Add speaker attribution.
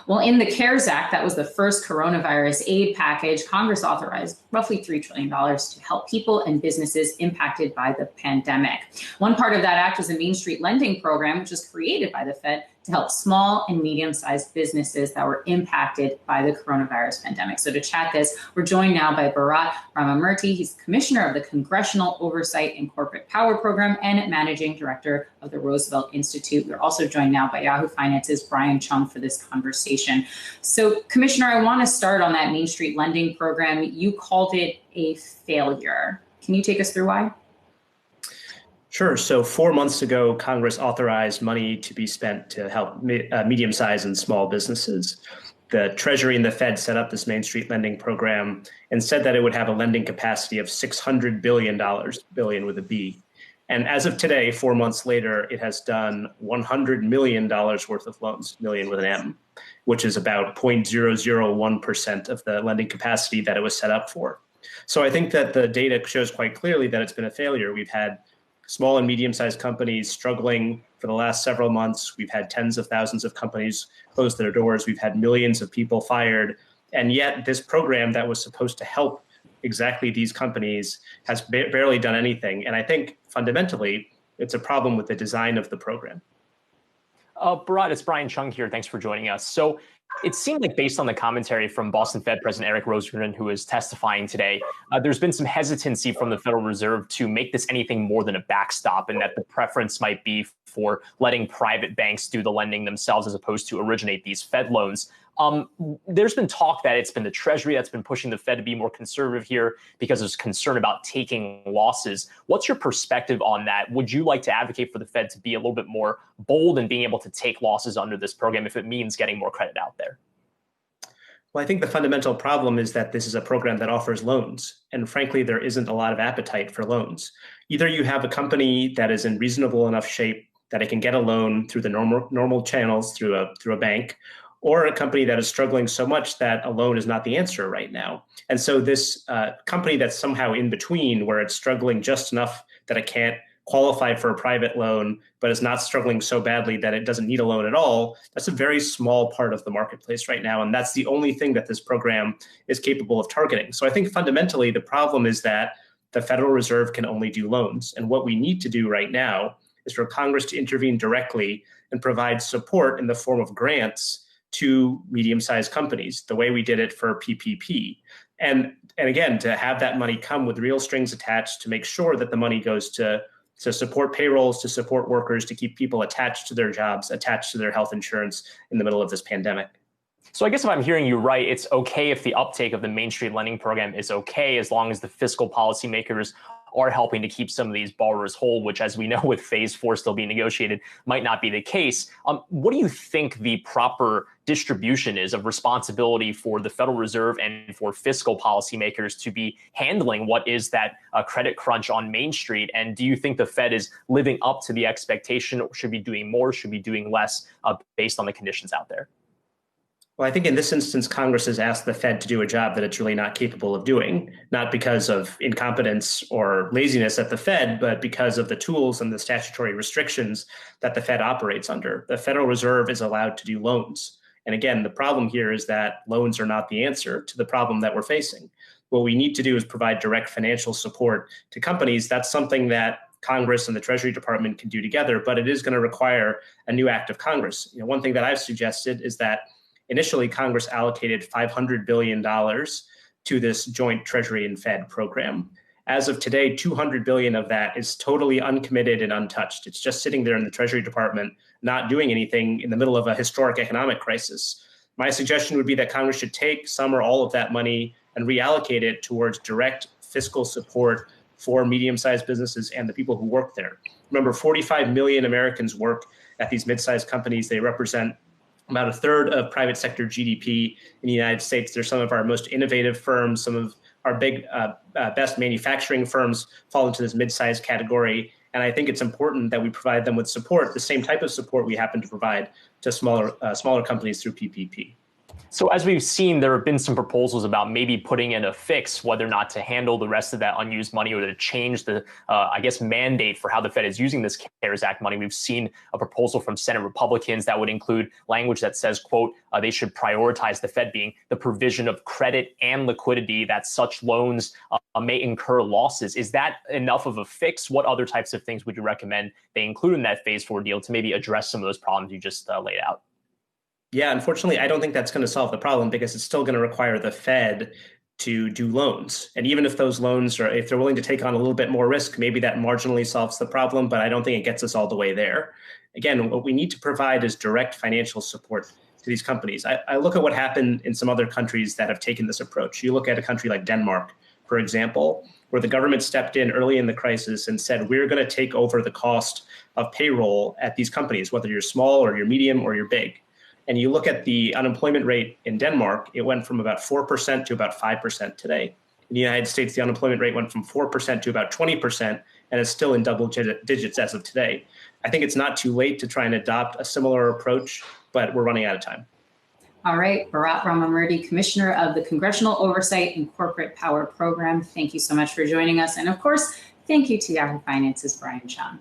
Speaker 1: Well, in the CARES Act, that was the first coronavirus aid package, Congress authorized roughly $3 trillion to help people and businesses impacted by the pandemic. One part of that act was the Main Street Lending Program, which was created by the Fed to help small and medium-sized businesses that were impacted by the coronavirus pandemic. So to chat this, we're joined now by Bharat Ramamurti. He's Commissioner of the Congressional Oversight and Corporate Power Program and Managing Director of the Roosevelt Institute. We're also joined now by Yahoo Finance's Cheung for this conversation. So, Commissioner, I want to start on that Main Street Lending Program. You called it a failure. Can you take us through why?
Speaker 2: Sure. So 4 months ago, Congress authorized money to be spent to help medium-sized and small businesses. The Treasury and the Fed set up this Main Street Lending Program and said that it would have a lending capacity of $600 billion, billion with a B. And as of today, 4 months later, it has done $100 million worth of loans, million with an M, which is about 0.001% of the lending capacity that it was set up for. So I think that the data shows quite clearly that it's been a failure. We've had small and medium-sized companies struggling for the last several months. We've had tens of thousands of companies close their doors. We've had millions of people fired. And yet this program that was supposed to help exactly these companies has barely done anything. And I think fundamentally, it's a problem with the design of the program.
Speaker 3: Bharat, it's Cheung here. Thanks for joining us. So it seemed like based on the commentary from Boston Fed President Eric Roosevelt, who is testifying today, there's been some hesitancy from the Federal Reserve to make this anything more than a backstop, and that the preference might be for letting private banks do the lending themselves as opposed to originate these Fed loans. There's been talk that it's been the Treasury that's been pushing the Fed to be more conservative here because there's concern about taking losses. What's your perspective on that? Would you like to advocate for the Fed to be a little bit more bold in being able to take losses under this program if it means getting more credit out there?
Speaker 2: Well, I think the fundamental problem is that this is a program that offers loans. And frankly, there isn't a lot of appetite for loans. Either you have a company that is in reasonable enough shape that it can get a loan through the normal channels through a bank, or a company that is struggling so much that a loan is not the answer right now. And so this company that's somehow in between, where it's struggling just enough that it can't qualify for a private loan, but is not struggling so badly that it doesn't need a loan at all, that's a very small part of the marketplace right now. And that's the only thing that this program is capable of targeting. So I think fundamentally, the problem is that the Federal Reserve can only do loans. And what we need to do right now is for Congress to intervene directly and provide support in the form of grants to medium-sized companies, the way we did it for PPP. And again, to have that money come with real strings attached to make sure that the money goes to support payrolls, to support workers, to keep people attached to their jobs, attached to their health insurance in the middle of this pandemic.
Speaker 3: So I guess if I'm hearing you right, it's okay if the uptake of the Main Street Lending Program is okay as long as the fiscal policymakers are helping to keep some of these borrowers whole, which, as we know, with phase 4 still being negotiated, might not be the case. What do you think the proper distribution is of responsibility for the Federal Reserve and for fiscal policymakers to be handling what is that credit crunch on Main Street? And do you think the Fed is living up to the expectation, or should be doing more, should be doing less based on the conditions out there?
Speaker 2: Well, I think in this instance, Congress has asked the Fed to do a job that it's really not capable of doing, not because of incompetence or laziness at the Fed, but because of the tools and the statutory restrictions that the Fed operates under. The Federal Reserve is allowed to do loans. And again, the problem here is that loans are not the answer to the problem that we're facing. What we need to do is provide direct financial support to companies. That's something that Congress and the Treasury Department can do together, but it is going to require a new act of Congress. One thing that I've suggested is that initially, Congress allocated $500 billion to this joint Treasury and Fed program. As of today, $200 billion of that is totally uncommitted and untouched. It's just sitting there in the Treasury Department, not doing anything in the middle of a historic economic crisis. My suggestion would be that Congress should take some or all of that money and reallocate it towards direct fiscal support for medium-sized businesses and the people who work there. Remember, 45 million Americans work at these mid-sized companies. They represent about a third of private sector GDP in the United States. They're some of our most innovative firms. Some of our best manufacturing firms fall into this mid-sized category. And I think it's important that we provide them with support, the same type of support we happen to provide to smaller companies through PPP.
Speaker 3: So as we've seen, there have been some proposals about maybe putting in a fix, whether or not to handle the rest of that unused money or to change the, mandate for how the Fed is using this CARES Act money. We've seen a proposal from Senate Republicans that would include language that says, quote, they should prioritize the Fed being the provision of credit and liquidity that such loans may incur losses. Is that enough of a fix? What other types of things would you recommend they include in that phase 4 deal to maybe address some of those problems you just laid out?
Speaker 2: Yeah, unfortunately, I don't think that's going to solve the problem because it's still going to require the Fed to do loans. And even if those loans are, if they're willing to take on a little bit more risk, maybe that marginally solves the problem, but I don't think it gets us all the way there. Again, what we need to provide is direct financial support to these companies. I look at what happened in some other countries that have taken this approach. You look at a country like Denmark, for example, where the government stepped in early in the crisis and said, we're going to take over the cost of payroll at these companies, whether you're small or you're medium or you're big. And you look at the unemployment rate in Denmark, it went from about 4% to about 5% today. In the United States, the unemployment rate went from 4% to about 20%, and is still in double digits as of today. I think it's not too late to try and adopt a similar approach, but we're running out of time.
Speaker 1: All right, Bharat Ramamurti, Commissioner of the Congressional Oversight and Corporate Power Program. Thank you so much for joining us. And of course, thank you to Yahoo Finance's Brian Cheung.